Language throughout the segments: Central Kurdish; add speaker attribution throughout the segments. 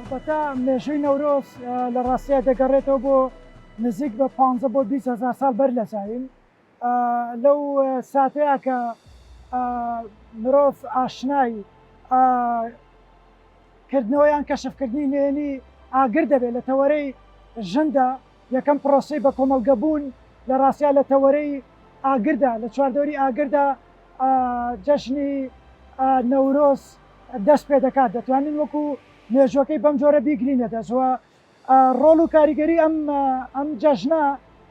Speaker 1: البته مێژووی نەورۆز لە ڕاستیە دەگەڕێتەوە بۆ نزیک بە 15 بۆ 20,000 ساڵ بەر لە زاوین. لەو ساتەیە کە مرۆڤ ئاشنای کردنەوەیان کەشفکردنی نوێنی ئاگر دەبێت لە تەوەرەی ژندا یەکەم پرۆسی بە کۆمەڵگەبوون لە ڕاستیە لە تەوەرەی ئاگردا لە چواردەوری ئاگردا جەژنی نەورۆز دەست پێ دەکات. دەتوانین وەکو مێژوەکەی بەم جۆرە بیگرینە دەزوە ڕۆڵ و کاریگەری ئەم جەژنە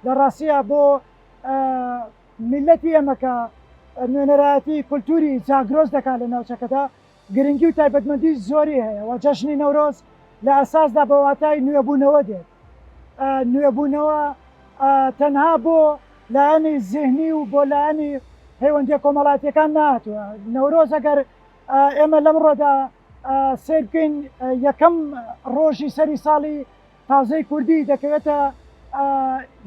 Speaker 1: لە ڕاستیە بۆ میلەتی ئێمە کە نوێنەرایەتی کولتوری جاگرۆز دەکات لە ناوچەکەدا گرنگی و تایبەتمەندی زۆری هەیە و جەژنی نەورۆز لە ئەساسدا بە واتای نوێبوونەوە دێت. نوێبوونەوە تەنها بۆ لایەنی زیهنی و بۆ لایەنی پەیوەندیە کۆمەڵاتیەکان نهاتووە. نەورۆز ئەگەر ئێمە لەمڕۆدا سیر بکەین یەکەم ڕۆژی سەری ساڵی تازەی کوردی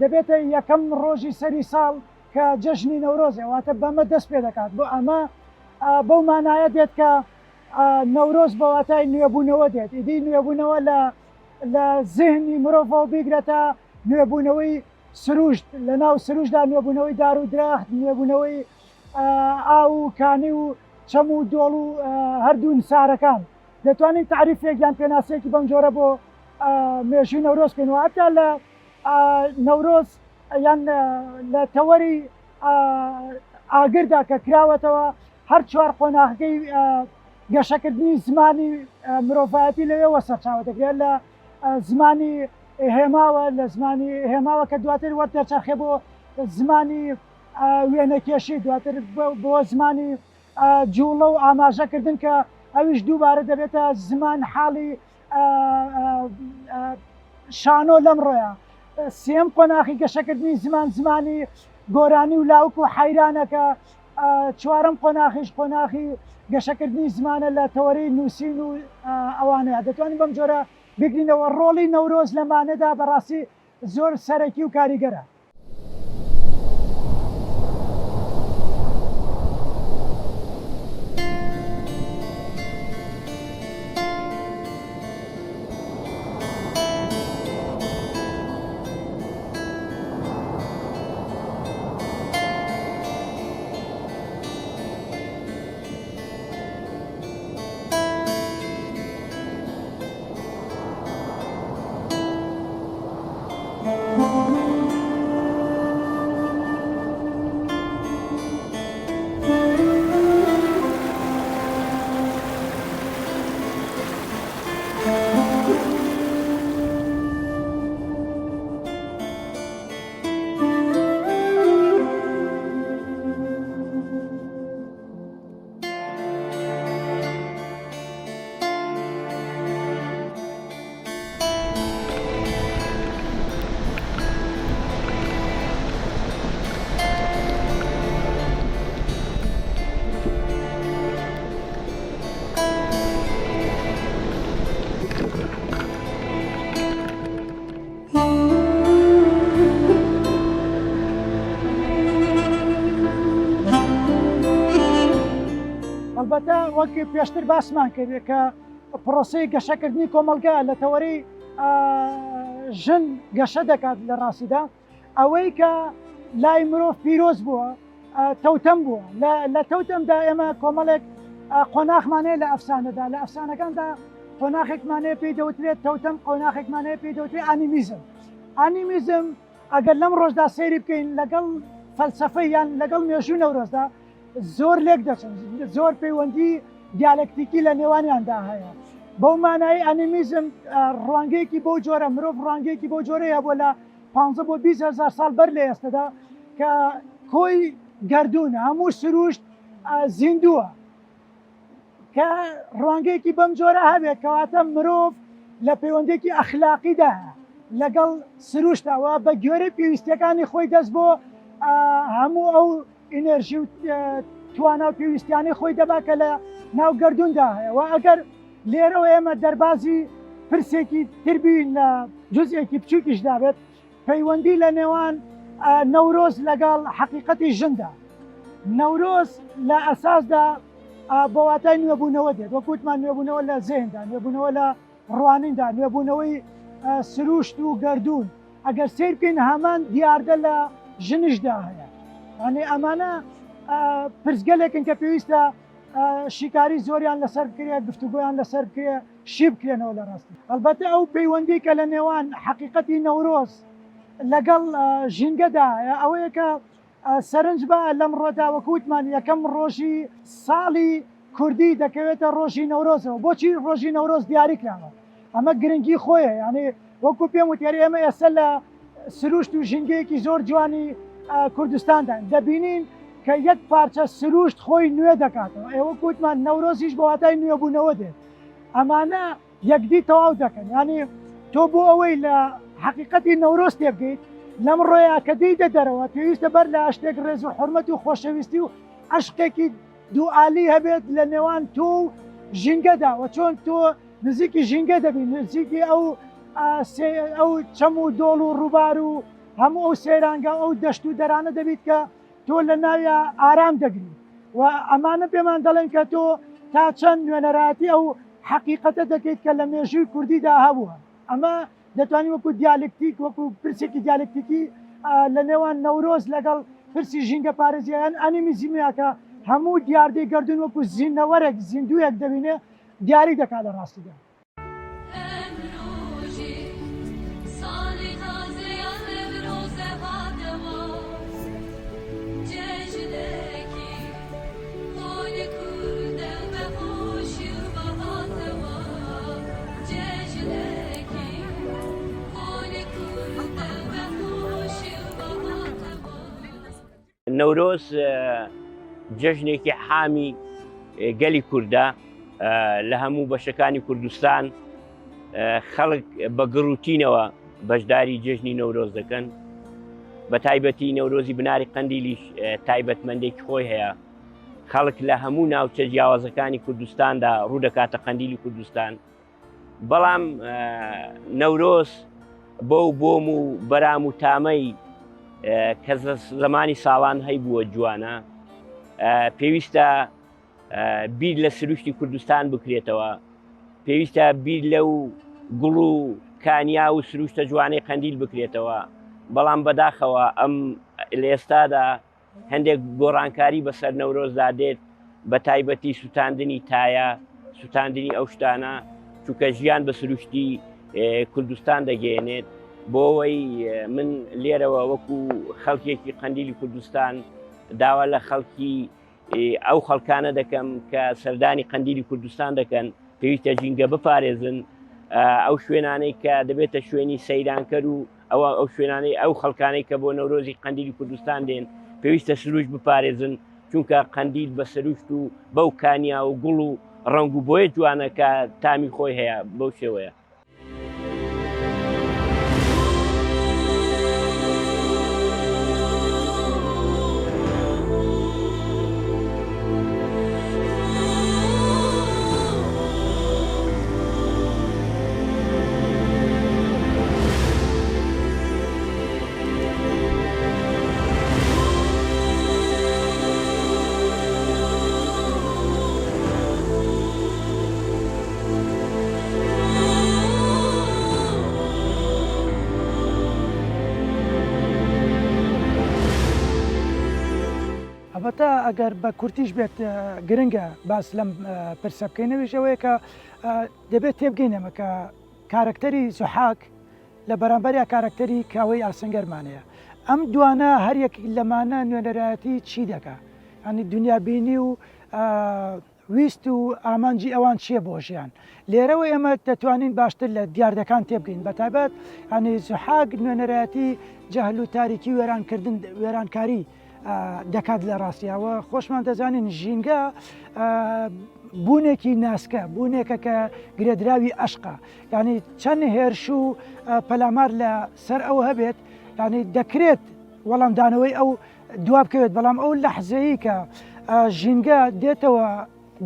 Speaker 1: دەبێتە یەکەم ڕۆژی سەری ساڵ کە جەژنی نەورۆزێ واتە بەمە دەست پێ دەکات. بۆ ئەمە بەو مانایە دێت کە نەورۆز بە واتای نوێبوونەوە دێت. ئیدی نوێبوونەوە لە زیهنی مرۆڤەوە بیگرێتە نوێبوونەوەی سروشت، لە ناو سروشتدا نوێبوونەوەی دار و درەخت، نوێبوونەوەی ئاو و کانی و چەم و دۆڵ و هەردوو نسارەکان. دەتوانین تعریفێکیان پێناسەیەکی بەم جۆرە بۆ مێژووی نەورۆز بکەینەوە. هەتا لە نەورۆز یان لە تەوەری ئاگردا کە کراوەتەوە هەر چوار قۆناغەکەی گەشەکردنی زمانی مرۆڤایەتی لەوێوە سەرچاوە دەکرێت. لە زمانی هێماوە، لە زمانی هێماوە کە دواتر وەردەچەرخێ بۆ زمانی وێنەکێشی، دواتر بۆ زمانی جوڵە و ئاماژەکردن کە ئەویش دووبارە دەبێتە زمان حاڵی شانۆ لەمڕۆیە. سێم قۆناغی گەشەکردنی زمانی گۆرانی و لاوک و حەیرانەکە. چوارم قۆناغیش قۆناغی گەشەکردنی زمانە لە تەوەرەی نووسین و ئەوانەیە. دەتوانین بەم جۆرە بگرینەوە. ڕۆڵی نەورۆز لەمانەدا بەڕاستی زۆر سەرەکی و کاریگەرە. البته وەک پێشتر باسمان کرد کە پرۆسەی گەشەکردنی کۆمەلگا لە تەوەرەی ژن گەشە دەکات لە ڕاستیدا ئەوەی کە لای مرۆڤ پیرۆز بووە تەوتەم بووە. لە تەوتەمدا ئێمە کۆمەڵێک قۆناغمانەیە لە ئەفسانەدا. لە ئەفسانەکاندا قۆناغێکمانەیە پێی دەوترێت تەوتەم، قۆناغێکمانەیە پێی دەوترێت ئانیمیزم. ئانیمیزم ئەگەر لەم ڕۆژدا سەیری بکەین لەگەڵ فەلسەفەی یان لەگەڵ مێژووی نەورۆزدا زۆر لێک دەچن، زۆر پەیوەندی دیالکتیکی لە نێوانیاندا هەیە. بەو مانایی ئەنیمیزم ڕوانگەیەکی بۆ جۆرە مرۆڤ ڕوانگەیەکی بۆ جۆرەیە بۆ لە 15 بۆ 20,000 ساڵ بەر لە ئێستادا کە کۆی گەردوونە، هەموو سروشت زیندووە کە ڕوانگەیەکی بەم جۆرە هەبێت کەواتە مرۆڤ لە پەیوەندێکی ئەخلاقیدا لەگەڵ سروشتەوە بە گوێرەی پێویستیەکانی خۆی دەست بۆ هەموو ئەو ئینەرژی و توانە و پێویستیانی خۆی دەبا کە لە ناو گەردووندا هەیە. و ئەگەر لێرەوە ئێمە دەربازی پرسێکی تربین لە جزئێکی بچووکیشدا بێت پەیوەندی لە نێوان نەورۆز لەگەڵ حەقیقەتی ژندا. نەورۆز لە ئەساسدا بە واتای نوێبوونەوە دێت، وەکوتمان نوێبوونەوە لە زێندا، نوێبوونەوە لە ڕوانیندا نوێبوونەوەی سروشت و گردون ئەگەر سیر بکەین هەمان دیاردە لە ژنشدا هەیە یعنی ئەمانە پرسگەلێکن کە پێویستە شیکاری زۆریان لەسەر بکرێت گفتوگۆیان لەسەر بکرێت شی بکرێنەوە لە ڕاستی ئەلبەتە ئەو پەیوەندی کە لە نێوان حەقیقەتی نەورۆز لەگەڵ ژینگەدا ئەوەیە کە سەرنج بە لەم ڕۆدا وەکووتمان یەکەم ڕۆژی ساڵی کوردی دەکەوێتە ڕۆژی نەورۆزەوە بۆچی ڕۆژی نەورۆز دیاری کراوە ئەمە گرنگی خۆیە یعنی وەکو پێم وتیاری ئێمە ئێستا لە سروشت و ژینگەیەکی زۆر جوانی کوردستاندا دەبینین کە یەک پارچە سروشت خۆی نوێ دەکاتەوە ئێوە کووتمان نەورۆزیش بە واتای نوێبوونەوە دێت ئەمانە یەکدی تەواو دەکەن ینی تۆ بۆ ئەوەی لە حقیقەتی نەورۆز تێبگەیت لەم ڕۆیە کە دیتە دەرەوە پێویستە بەر لە شتێک ڕێز و حورمەت و خۆشەویستی و عشقێکی دوعالی هەبێت لە نێوان تۆ و ژینگەدا و چۆن تۆ نزیکی ژینگە دەبین نزیکی ئەو چەم و دۆڵ و ڕووبار و هەموو ئەو سێرانگە ئەو دەشت و دەرانە دەبیت کە تۆ لە ناویە ئارام دەگری و ئەمانە پێمان دەڵێن کە تۆ تا چەند نوێنەرایەتی ئەو حقیقەتە دەکەیت کە لە مێژووی کوردیدا هەبووە ئەمە دەتوانین وەکو دیالکتیک وەکو پرسێکی دیالکتیکی لە نێوان نەورۆز لەگەڵ پرسی ژینگە پارێزیان ئەنیمی زیمیاکە هەموو دیاردەی گردون وەکو زیندەوەرێک زیندوویەک دەبینێ دیاری دەکات لە ڕاستیدا
Speaker 2: نەورۆز جەژنێکی حامی گەلی کووردە لە هەموو بەشەکانی کوردستان خەڵک بە گڕوتینەوە بەشداری جەژنی نەورۆز دەکەن بە تایبەتی نەورۆزی بناری قەندیلیش تایبەتمەندێکی خۆی هەیە خەڵک لە هەموو ناوچە جیاوازەکانی کوردستاندا ڕوو دەکاتە قەندیلی کوردستان بەڵام نەورۆز بۆم و بەرام و تامەی کە زمانی ساڵان هەی بووە جوانە پێویستە بیر لە سروشتی کوردستان بکرێتەوە پێویستە بیر لەو گوڵ و کانیا و سروشتە جوانەی قەندیل بکرێتەوە بەڵام بەداخەوە ئەم لە ئێستادا هەندێک گۆڕانکاری بەسەر نەورۆزدا دێت بە تایبەتی سوتاندنی تایە سوتاندنی ئەو شتانە چونکە ژیان بە سروشتی کوردستان دەگەێنێت بۆ ئەوەی من لێرەوە وەکو خەڵکێکی قەندیلی کوردستان داوا لە خەڵکی ئەو خەڵکانە دەکەم کە سەردانی قەندیلی کوردستان دەکەن پێویستە ژینگە بپارێزن ئەو شوێنانەی کە دەبێتە شوێنی سەیرانکەر و ئەو شوێنانەی ئەو خەڵکانەی کە بۆ نەورۆزی قەندیلی کوردستان دێن پێویستە سروش بپارێزن چونکە قەندیل بە سروشت و بەو کانیا و گوڵ و ڕنگ و بۆیە جوانە کە تامی خۆی هەیە بەو شێوەیە.
Speaker 1: البته اگر با کورتیش بیت گرنگه باس لم پرسب کنه ویژه که دبیت تبگینه که کاراکتری سحاق لبرانبری کاراکتری کاوی ارسنگر مانیه ام دوانا هر یک لمانه نوێنەرایەتی چی دەکا یعنی دنیا بینی و ویست و ئامانجی ئەوان چییە بۆ ژیان لێرەوە ئێمە دەتوانین باشتر لە دیاردەکان تێبگەین بەتایبەت ینی سوحاگ نوێنەرایەتی جەهل و تاریکی وێرانکردن وێرانکاری دەکات لە ڕاستیەوە خۆشمان دەزانین ژینگە بوونێکی ناسکە بوونێکە کە گرێدراوی عەشقە ینی چەند هێرش و پەلامار لە سەر ئەو هەبێت ینی دەکرێت وەڵامدانەوەی ئەو دوا بکەوێت بەڵام ئەو لەحزەیە کە ژینگە دێتەوە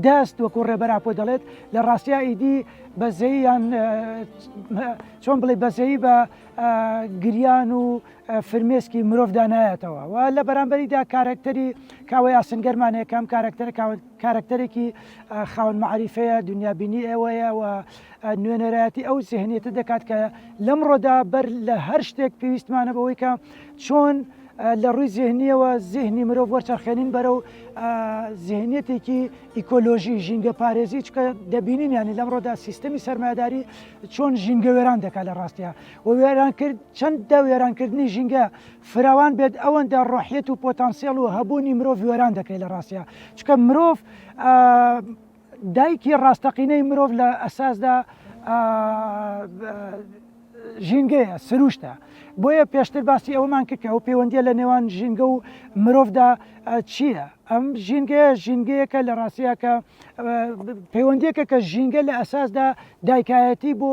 Speaker 1: دەست وەکو ڕێبەراپۆ دەڵێت لە ڕاستیا ئیدی بەزەییان چۆن بڵێ بەزەیی بە گریان و فرمێسکی مرۆڤدا نایەتەوە و لە بەرامبەریدا کارکتەری کاوەی ئاسنگەرمانەیە کام کارکتەرێکی خاوەن معریفەیە دنیابینی ئێوەیە و نوێنەرایەتی ئەو زێهنیەتە دەکات کە لەمڕۆدا بەر لە هەر شتێک پێویستمانە بەوەی کە چۆن لە ڕووی زێهنیەوە زێهنی مرۆڤ وەرچەرخێنین بەرەو زێهنیەتێکی ئیکۆلۆژی ژینگە پارێزی چکە دەبینین ینی لەمڕۆدا سیستەمی سەرمایه‌داری چۆن ژینگە وێران دەکات لە ڕاستیە و وێرانکرد چەندە وێرانکردنی ژینگە فراوان بێت ئەوەندە ڕۆحیەت و پۆتانسیێڵ و هەبوونی مرۆڤ وێران دەکرێت لە ڕاستیە چکە مرۆڤ دایکی ڕاستەقینەی مرۆڤ لە ئەساسدا ژینگەیە سروشتە بۆیە پێشتر باسی ئەوەمان کرد کە ئەو پەیوەندیە لە نێوان ژینگە و مرۆڤدا چییە؟ ئەم ژینگەیەکە لە ڕاستیە کە پەیوەندیەکە کە ژینگە لە ئەساسدا دایکایەتی بۆ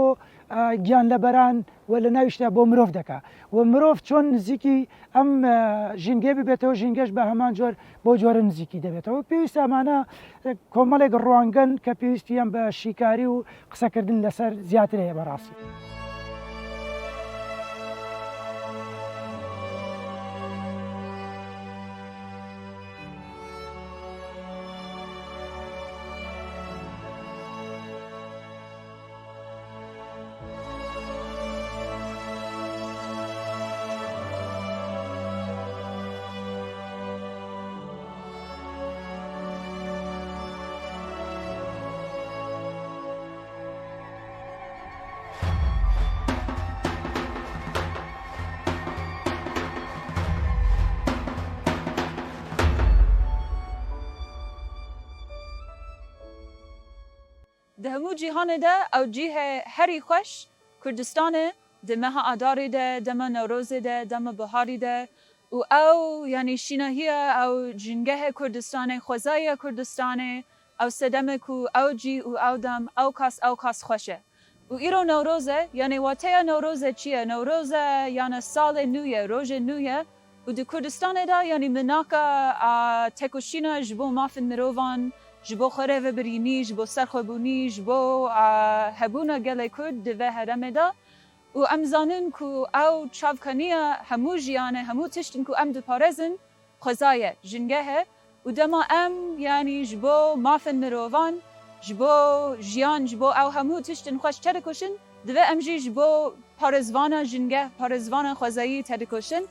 Speaker 1: گیانلەبەران و لە ناویشدا بۆ مرۆڤ دەکات و مرۆڤ چۆن نزیکی ئەم ژینگە ببێتەوە ژینگەش بە هەمان جۆر بۆ جۆرە نزیکی دەبێتەوە پێویستە ئەمانە کۆمەڵێک ڕوانگەن کە پێویستیان بە شیکاری و قسەکردن لەسەر زیاتر هەیە بەڕاستی.
Speaker 3: ده همو جیهان ده او جیه هری خوش کردستانه ده مها آداری ده دم نوروز ده دم بهاری ده و او یعنی شیناهی او جنگه کردستانه خوزای کردستانه او سدمه کو او جی و او دم او کاس خوشه و ایرو نوروزه یعنی واته نوروزه چیه؟ نوروزه یعنی سال نویه روز نویه و ده کردستانه ده یعنی مناکا تکوشینا جبو مافن مروان جبو خره و برینی جبو سرخوبونی جبو هبونا گله کرد دوه هرمه دا و امزانن کو او چاوکنیه همو جیانه همو تشتن کو ام دو پارزن خوزایه جنگه و دما ام یعنی جبو مافن مروان جبو جیان جبو او همو تشتن خوش ترکوشن دوه امجی جبو پارزوانا جنگه پارزوانا خوزایی ترکوشن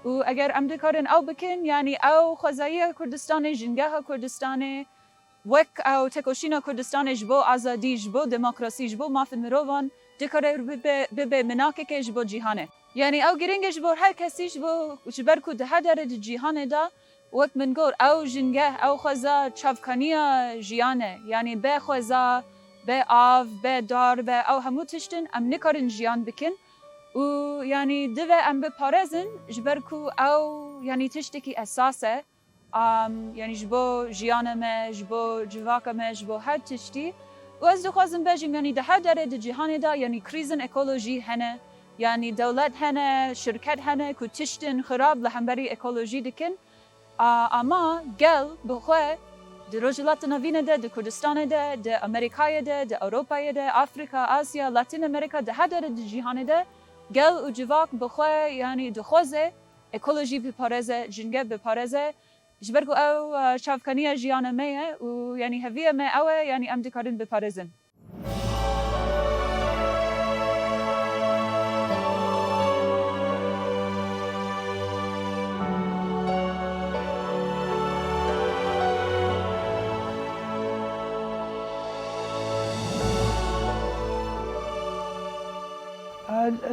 Speaker 3: و اگر ام دکارن او بکن یعنی او خوزایی کردستان جنگه کردستانه وک او تکوشینا کردستان جبو آزادی جبو دموکراسی جبو مافن مروان دکاره به مناکه که جبو جیهانه یعنی او گرینگ جبو هر کسی جبو جبر کو ده داره جیهانه دا وک من گور او جنگه او خوزا چافکانیا جیانه یعنی به خوزا به آف به دار به او همو تشتن ام نکارن جیان بکن و یعنی دوه ام به پارزن جبر کو او یعنی تشتکی اساسه یعنی جبو جیانمه جبو جواکمه جبو هر تشتی و از دخوازم بجیم یعنی ده هر داره ده جهان دا یعنی کریزن اکولوژی هنه یعنی دولت هنه شرکت هنه که تشتن خراب لحنبری اکولوژی دکن اما گل بخواه ده رجلات نوینه ده کردستان ده امریکای ده اروپای ده آفریقا آسیا لاتین امریکا ده هر داره ده جهان ده گل و جواک بخواه یعنی دخوازه اکولوژی بپارزه جنگه بپارزه جبركو او شافكانيه جيانا ميه ويعني هفيه ما او يعني ام دكارين ببارزن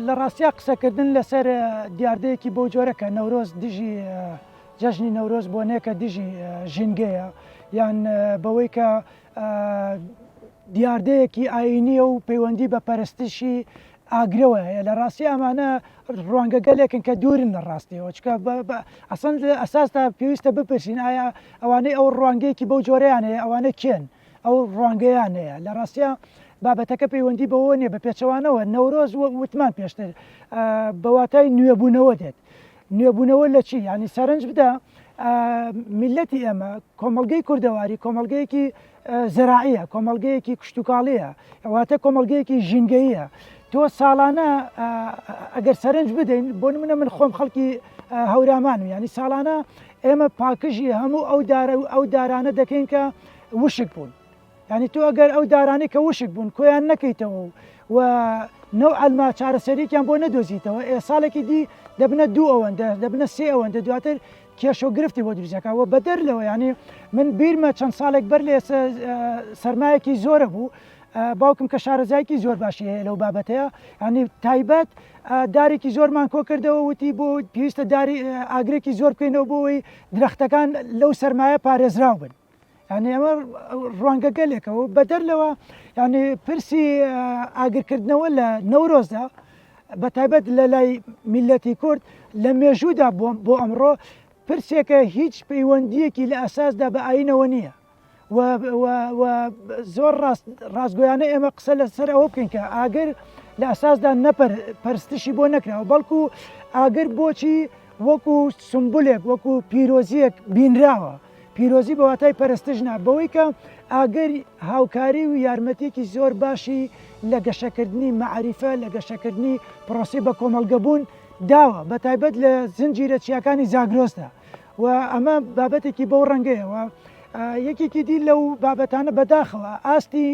Speaker 1: لە ڕاستیا قسەکردن لەسەر دیاردەیەکی بۆ جۆرەکە نەورۆز دژی جەژنی نەورۆز بۆنێکە دژی ژینگەیە یان بەوەی کە دیاردەیەکی ئاینیە و پەیوەندی بە پەرستشی ئاگرەوە هەیە لە ڕاستی ئەمانە ڕوانگەگەلێکن کە دوورن لە ڕاستیەوە چکە ئەسەن ئەساستا پێویستە بپرسین ئایا ئەوانەی ئەو ڕوانگەیەکی بەو جۆرەیان هەیە ئەوانە کێن ئەو ڕوانگەیان هەیە لە ڕاستیە بابەتەکە پەیوەندی بەوە نیە بە پێچەوانەوە نەورۆز وتمان پێشتر بەواتای نوێبوونەوە دێت نوێبوونەوە لە چی ینی سەرنج بدە میلەتی ئێمە کۆمەڵگەی کوردەواری کۆمەڵگەیەکی زراعیە کۆمەلگەیەکی کشتتوکاڵیە واتە کۆمەلگەیەکی ژینگەیە تۆ ساڵانە ئەگەر سەرنج بدەین بۆ نمونە من خۆم خەڵکی هەورامانم ینی ساڵانە ئێمە پاکژی هەموو ئەو دارانە دەکەین کە وشک بوون ینی تۆ ئەگەر ئەو دارانی کە وشک بوون کۆیان نەکەیتەوە و نەو ئەلما چارەسەریکیان بۆ نەدۆزیتەوە ساڵێکی دی دەبنە دوو ئەوەندە دەبنە سێ ئەوەندە دواتر کێشە و گرفتی بۆ دروستەکەەوە بەدەر لەوە ینی من بیرمە چەند ساڵێک بەر لێ سەرمایەکی زۆرە بوو باوکم کە شارەزایکی زۆر باشی هەیە لەو بابەتەیە ینی تایبەت دارێکی زۆرمان کۆ کردەوە وتی بۆ پێویستە داری ئاگرێکی زۆر بکەینەوە بۆەوەی درەختەکان لەو سەرمایە پارێزراو بن ینی ئەمە ڕوانگە گەلێکەوە بەدەر لەوە ینی پرسی ئاگرکردنەوە لە نەورۆزدا بە تایبەت لە لای میلەتی کورد لە مێژوودا بۆ ئەمڕۆ پرسێکە هیچ پەیوەندیەکی لە ئەساسدا بە ئاینەوە نییە زۆر ڕاستگۆیانە ئێمە قسە لەسەر ئەوە بکەین کە ئاگر لە ئەساسدا پەرستشی بۆ نەکراوە بەڵکو ئاگر بۆچی وەکو سمبولێک وەکو پیرۆزیەک بینراوە پیرۆزی بە واتای پەرستشنا بەوەی کە ئاگەر هاوکاری و یارمەتێکی زۆر باشی لە گەشەکردنی مەعریفە لە گەشەکردنی پرۆسی بە کۆمەڵگەبوون داوە بە تایبەت لە زنجیرە چیاکانی زاگرۆسدا و ئەمە بابەتێکی بەو ڕەنگەیەوە یەکێکی دی لەو بابەتانە بەداخەوە ئاستی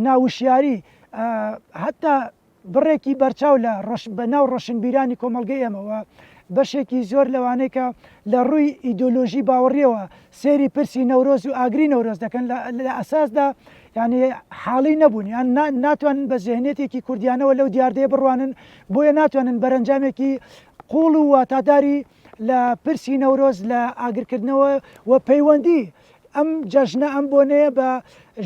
Speaker 1: ناوشیاری هەتا بڕێکی بەرچاو لە بەناو ڕۆشنبیرانی کۆمەڵگەی ئێمەوە بەشێکی زۆر لەوانەیە کە لە ڕووی ئیدۆلۆژی باوەڕیەوە سێری پرسی نەورۆز و ئاگری نەورۆز دەکەن لە ئەساسدا ینی حاڵی نەبوون یان ناتوانن بە ذهنێتێکی کوردیانەوە لەو دیاردەیە بڕوانن بۆیە ناتوانن بەرەنجامێکی قوڵ و واتاداری لە پرسی نەورۆز لە ئاگرکردنەوە و پەیوەندی ئەم جەژنە ئەم بۆنەیە بە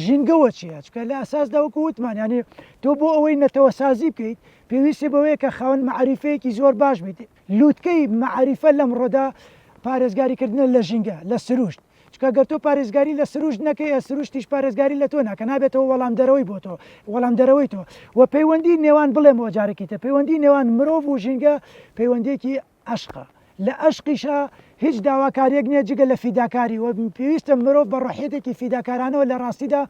Speaker 1: ژینگەوە چیە چکە لە ئەساسدا وەکو وتمان ینی تۆ بۆ ئەوەی نەتەوە سازی بکەیت پێویستی بەوەیە کە خاوەن مەعریفەیەکی زۆر باش بیت لووتکەی مەعریفە لەم ڕۆدا پارێزگاریکردنە لە ژینگە لە سروشت چکە گەر تۆ پارێزگاری لە سروشت نەکەی سروشتیش پارێزگاری لە تۆ ناکە نابێتەوە وەڵام دەرەوەی بۆ تۆ وەڵام دەرەوەی تۆ و پەیوەندی نێوان بڵێمەوە جارێکیتە پەیوەندی نێوان مرۆڤ و ژینگە پەیوەندێکی عەشقە لە عەشقیشە هیچ داواکاریەک نییە جگە لە فیداکاری و پێویستە مرۆڤ بە ڕۆحیەتێکی فیداکارانەوە لە ڕاستیدا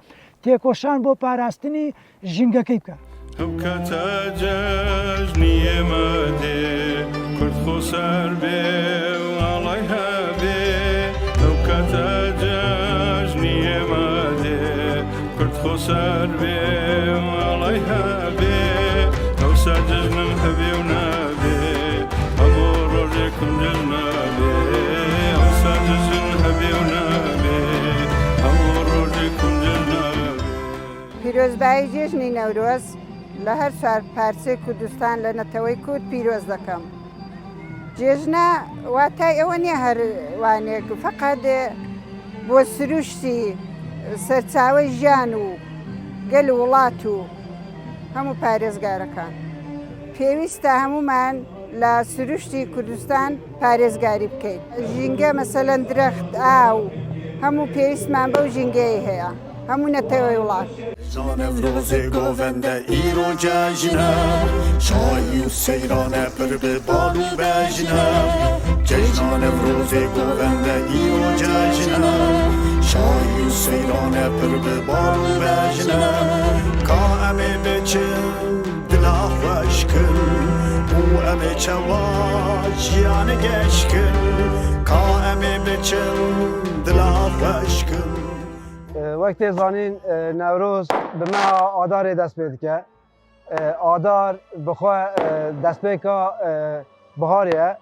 Speaker 1: تێکۆشان بۆ پاراستنی ژینگەکەی بکە
Speaker 4: ئەو کاتە جەژنی ئێمە دێ کورد خۆسەر بێ وڵای هەبێ ئەو کاتە جەژنی ئێمە دێ کورد خۆسەر بێ وڵای هەبێ ئەوسا جەژنم هەبێ و نابێ هەموو ڕۆژێکم جەژنە بێ ئەوسا جەژن هەبێ و نابێ هەموو ڕۆژێکم جەژنە بێ
Speaker 5: پیرۆزبایی جێژنی نەورۆز لە هەر چوار پارچەی کوردستان لە نەتەوەی کورد پیرۆز دەکەم. جێژنە واتای ئەوە نییە هەر وانێک فەقەت بۆ سروشتی سەرچاوی ژیان و گەل وڵات و هەموو پارێزگارەکان. پێویستە هەمومان لە سروشتی کوردستان پارێزگاری بکەیت. ژینگە مەسەلەن درەخت ئاو هەموو پێویستمان بەو ژینگەی هەیە. هەموو نەتەوەی وڵات.
Speaker 6: Zanevroze govende îro cejne Şahi û seyrane pir bi balu bejne Cejna nevroze govende îro cejne Şahi û seyrane pir bi balu bejne Ka em ê biçin dila xweşkin û em ê çewa jiyanê geşkin Ka em ê biçin dila xweşkin
Speaker 7: وقتی زانین نوروز به ما آدار دست بید که آدار بخواه دست بید که بهاریه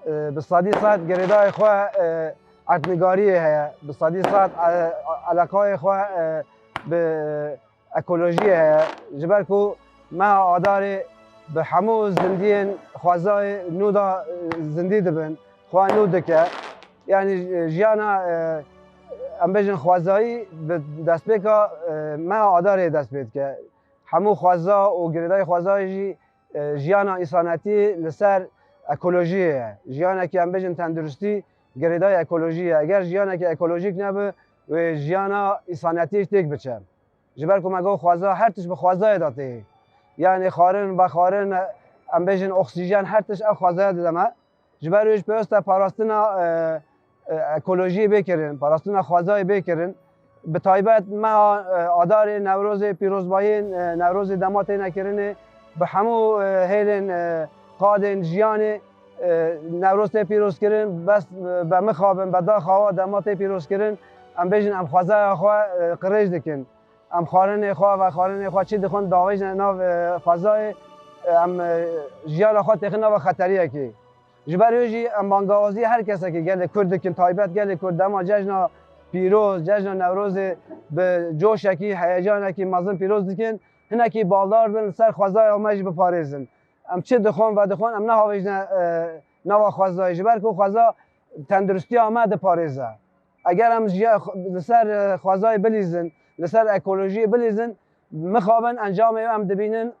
Speaker 7: به صدی ساعت گریدای خواه ارتنگاریه هیا به صدی ساعت علاقای خواه به اکولوژیه هیا جبر که ما آدار به همو زندین خوازای نودا زندی دبن خواه نود که یعنی جیانا ام بجن خوازایی به دست بکا ما آداره دست بید که همو خوازا و گریدای خوازایی جیانا انسانیتی لسر اکولوژیه جیانا که ام بجن تندرستی گریدای اکولوژیه اگر جیانا که اکولوژیک نبه و جیانا انسانیتیش تک بچه جبر که مگو خوازا هر تش به خوازای داته یعنی خارن با خارن ام بجن اکسیژن هر تش خوازای دادم جبر روش پیوسته پاراستنا اکولوژی بکرین پاراستنا خوازای بکرین بتایبەت ما ئادارê Newrozê pîrozbayên Newrozê dematê nekirinê bi hemû hêlên qadên jiyanê Newroz tê pîrozkirin bes be mixabin be daxawa dematê pîrozkirin em bêjin em xwezaya xwe qirêj dikin em xwarinê xwe ve xwarinê xwe çi dixwin dawêjin nav xwezayê em jiyana xwe têxin nava xeteriyekê ji ber wê jî em bangawazî her kesekê gelê Kurd dikin taybet gelê Kurd dema cejna pîroz cejna Newrozê bi coşekî heyecanekî mezin pîroz dikin hinekî baldar bin ser xwezaya me jî biparêzin em çi dixwin ve dixwin em nehawêjine nava xwezayê ji ber ku xweza tendurustiya me diparêze eger em li ser xwezayê bilîzin li ser ekolojiyê bilîzin mixabin encamê em dibînin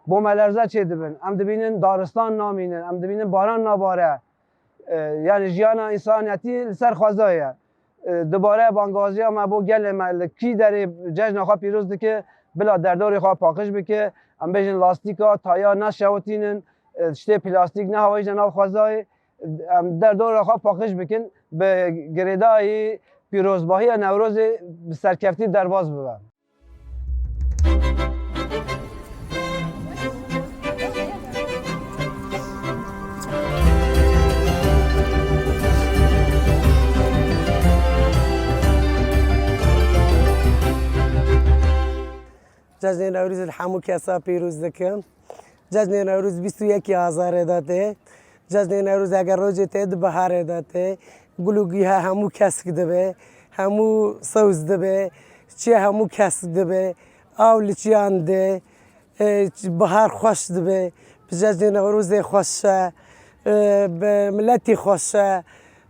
Speaker 7: bomelerze çê dibin em dibînin daristan namînin em dibînin baran nabare yani jiyana însaniyetî li ser xwezayê dibare bangaziya me bo gelê me li kî derê cejna xwe pîroz dike bila derdorê xwe paqij bike em bêjin lastîka taya neşewitînin tiştê plastîk nehawêjine nav xwezayê em derdora xwe paqij bikin bi girêdayî pîrozbahiya Newrozê bi serkeftî derbas bibe.
Speaker 8: جشن نوروز همو کسا پیروز دکم جشن نوروز 21 آذر داده جشن نوروز اگر روز تید بهار داده گلوگی ها همو کسک دبه همو سوز دبه چی همو کسک دبه اول چیان ده بهار خوش دبه جشن نوروز خوشه به ملتی خوشه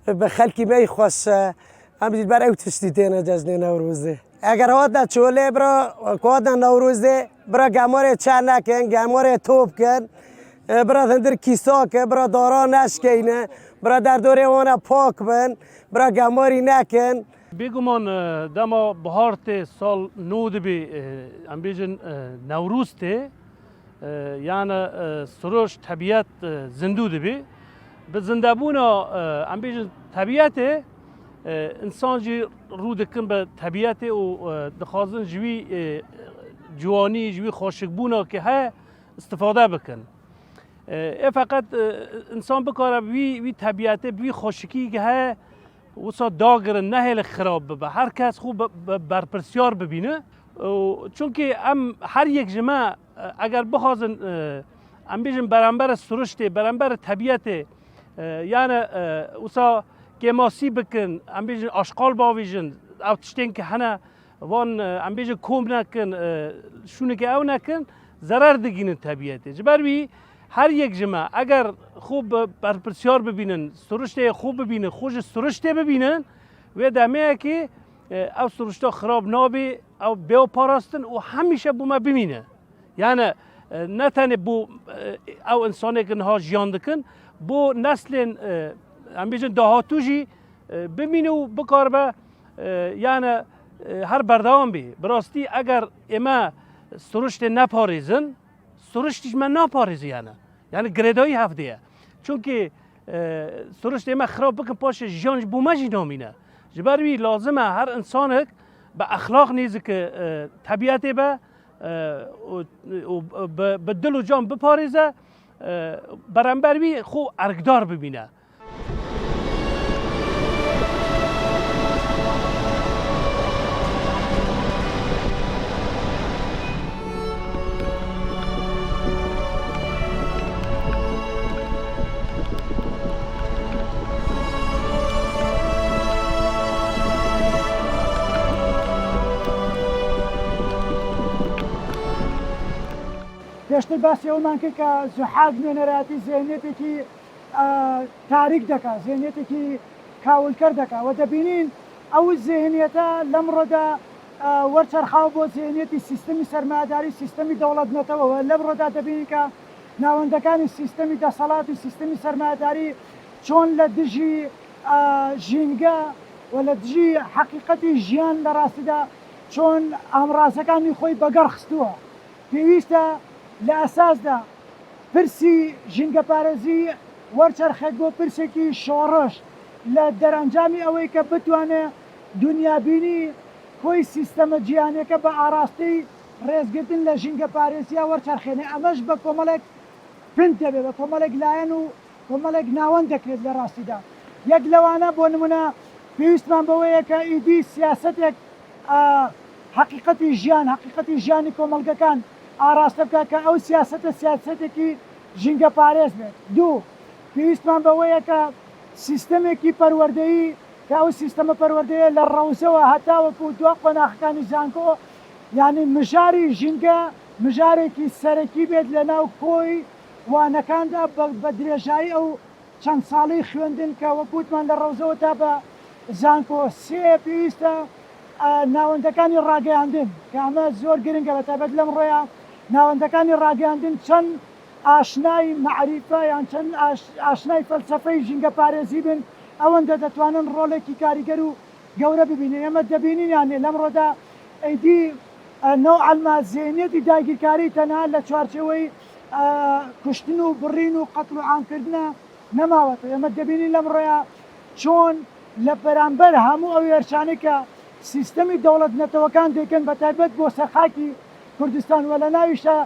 Speaker 8: به خلکی می خوشه همین برای او تشتیتینه جشن نوروزه اگر هات چوله برا کود نوروزه برا گماره چند نکن گماره توپ کن برا هندر کیسا که برا دارا نشکینه برا در دوره وانا پاک بن برا گماری نکن
Speaker 9: بگمان دما بهارت سال نود بی ام بیجن نوروز ته یعنی سروش طبیعت زندود بی به زندابونا ام بیجن طبیعت انسان جی رو دکن به طبیعت و دخوازن جوی جوانی جوی خوشگبونا که ها استفاده بکن فقط انسان بکاره وی طبیعت وی خوشکی که ها وسا داگر نه خراب به هر کس خوب برپرسیار ببینه چونکه ام هر یک جماعه اگر بخوازن ام بیجن برانبر سرشته برانبر طبیعت یعنی وسا که ماسی بکن ام بیجن اشغال باویجن او تشتین که هنه وان ام بیجن کوم نکن شونه که او نکن ضرر دگین طبیعته جبروی هر یک جماعه اگر خوب برپرسیار ببینن سرشته خوب ببینن خوش سرشته ببینن و دمه که او سرشته خراب نابی او بیو پاراستن و همیشه بوما ببینه یعنی نه تنه بو او انسانه که نها جیان دکن بو نسل ام بیجن دهاتوجی ببینه و بکار به یعنی هر بردوام بی براستی اگر اما سرشت نپاریزن سرشتش من نپاریزی یعنی گردایی هفته چونکه سرشت اما خراب بکن پاش جانج بومجی نامینه جبروی لازمه هر انسانک به اخلاق نیزه که طبیعته به دل و جان بپاریزه برانبروی خو ارگدار ببینه
Speaker 1: پێشتر باسی ئەومان کرد کە زوحاک نوێنەراتی زێنێتێکی تاریک دەکات زێنێتێکی کاولکەر دەکات و دەبینین ئەو زێنێتە لەمڕۆدا وەرچەرخاو بۆ زێنێتی سیستەمی سەرمایه‌داری سیستەمی دەوڵەتنەتەوە لەمڕۆدا دەبینین کە ناوەندەکانی سیستەمی دەسەڵاتی سیستەمی سەرمایه‌داری چۆن لە دژی ژینگە و لە دژی حەقیقەتی ژیان لە ڕاستیدا چۆن ئامڕازەکانی خۆی بەگەڕ خستووە پێویستە لە ئەساسدا پرسی ژینگەپارێزی وەرچەرخێت بۆ پرسێکی شۆڕش لە دەرەنجامی ئەوەی کە بتوانێت دنیابینی کۆی سیستەمە جیهانیەکە بە ئاراستی ڕێزگرتن لە ژینگە پارێزیە وەرچەرخێنێ ئەمەش بە کۆمەڵێک پند دەبێت بە کۆمەڵێک لایەن و کۆمەڵێک ناوەند دەکرێت لە ڕاستیدا یەک لەوانە بۆ نمونە پێویستمان بەوەیە کە ئیدی سیاسەتێک حقیقەتی ژیانی کۆمەڵگەکان ئاراستە بکە کە ئەو سیاسەتێکی ژینگە پارێز بێت دوو پێویستمان بەوەیە کە سیستەمێکی پەروەردەیی کە ئەو سیستەمە پەروەردەیە لە ڕەوزەوە هەتاوەکو دوا قۆناغەکانی زانکۆ یعنی مژاری ژینگە مژارێکی سەرەکی بێت لە ناو کۆی وانەکاندا بە درێژایی ئەو چەند ساڵی خوێندن کە وەکوتمان لە ڕەوزەوە تا بە زانکۆ سێ پێویستە ناوەندەکانی ڕاگەیاندن کە ئەمە زۆر گرنگە بە تایبەت لەم ڕۆیە ناوەندەکانی ڕاگەیاندن چەند ئاشنای معریفە یان چەند ئاشنای فەلسەفەی ژینگە پارێزی بن ئەوەندە دەتوانن ڕۆڵێکی کاریگەر و گەورە ببینێ ئێمە دەبینینیانێ لەم ڕۆدا ئەیدی نەوعەلما زێنێتی داگیرکاری تەنها لە چوارچەوەی کوشتن و بڕین و قەتڵ و عامکردنە نەماوەتە ئێمە دەبینین لەم ڕۆیە چۆن لە بەرامبەر هەموو ئەو هێرشانەی کە سیستەمی دەوڵەت نەتەوەکان دەکەن بە تایبەت بۆ سەرخاکی کوردستان وە لە ناویشە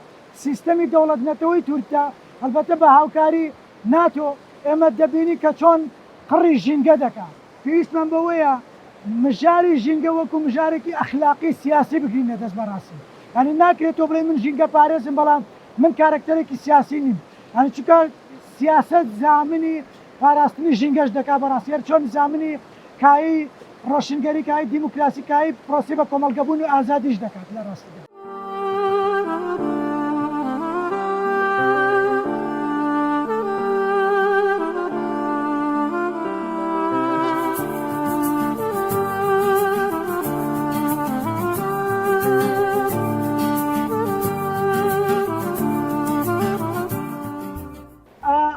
Speaker 1: سیستەمی دەوڵەت نەتەوەی تورکە هەڵبەتە بە هاوکاری ناتۆ ئێمە دەبینی کە چۆن قڕی ژینگە دەکات پێویستمان بەوەیە مژاری ژینگە وەکو مژارێکی ئەخلاقی سیاسی بگرینە دەست بەڕاستی یعنی ناکرێت تۆ بڵێ من ژینگە پارێزم بەڵام من کارکتەرێکی سیاسی نیم یعنی چونکە سیاست زامنی پاراستنی ژینگەش دەکات بەڕاستی هەر چۆن زامنی کایی ڕۆشنگەری کایی دیموکراسی کایی پرۆسی بە کۆمەڵگەبوون و ئازادیش دەکات لە ڕاستیدا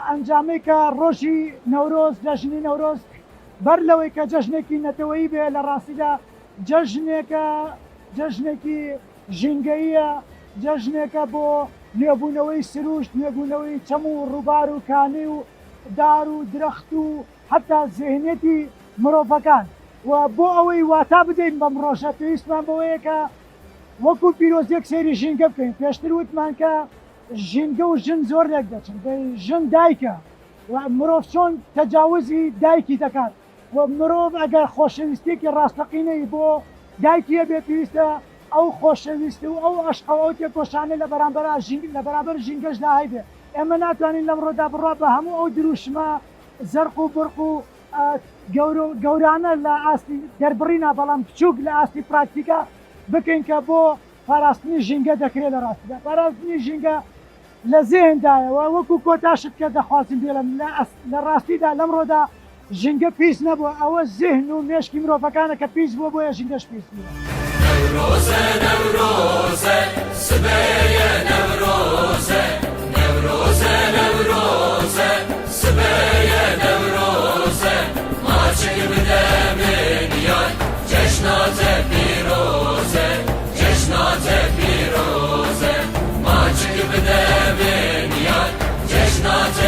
Speaker 1: ئەنجامەی کە ڕۆژی نەورۆز جەژنی نەورۆز بەر لەوەی کە جەژنێکی نەتەوەیی بێ لە ڕاستیدا جەژنێکی ژینگەییە جەژنێکە بۆ نوێبوونەوەی سروشت نوێبوونەوەی چەم و ڕووبار و کانی و دار و درەخت و حتا زێنێتی مرۆڤەکان و بۆ ئەوەی واتا بدەین بەم ڕۆژە پێویستمان بەوەیە کە وەکو پیرۆزیەک سەیری ژینگە بکەین پێشتر وتمان کە ژینگە و ژن زۆر لێک دەچن ژن دایکە و مرۆڤ چۆن تەجاوزی دایکی دەکات و مرۆڤ ئەگەر خۆشەویستێکی ڕاستەقینەی بۆ دایکیە بێ پێویستە ئەو خۆشەویست و ئەو عەشقەوە ئەو تێکۆشانە لە بەرامبەر ژینگەشدا هەیبێ ئێمە ناتوانین لەم ڕۆدا بڕوا بە هەموو ئەو دروشمە زەرق و برق و گەورانە لە ئاستی دەربڕینە بەڵام بچووک لە ئاستی پراکتیکە بکەین کە بۆ پاراستنی ژینگە دەکرێت لە ڕاستیدا پاراستنی ژینگە لە زێندایەوە وەکو کۆتاشت کە دەخوازم بێ لە ڕاستیدا لەم ڕۆدا ژینگە پیس نەبووە ئەوە زێهن و مێشکی مرۆڤەکانە کە پیس بووە بۆیە ژینگەش پیس بووە
Speaker 10: نەورۆزە نەورۆزە سبەیە نەورۆزە نەورۆزە نەورۆزە سبەیە نەورۆزە ماچک بدە منیان جەژناتە پیرۆزە جەژناتە پیرۆزە ماچک بدە منیان جەژناتە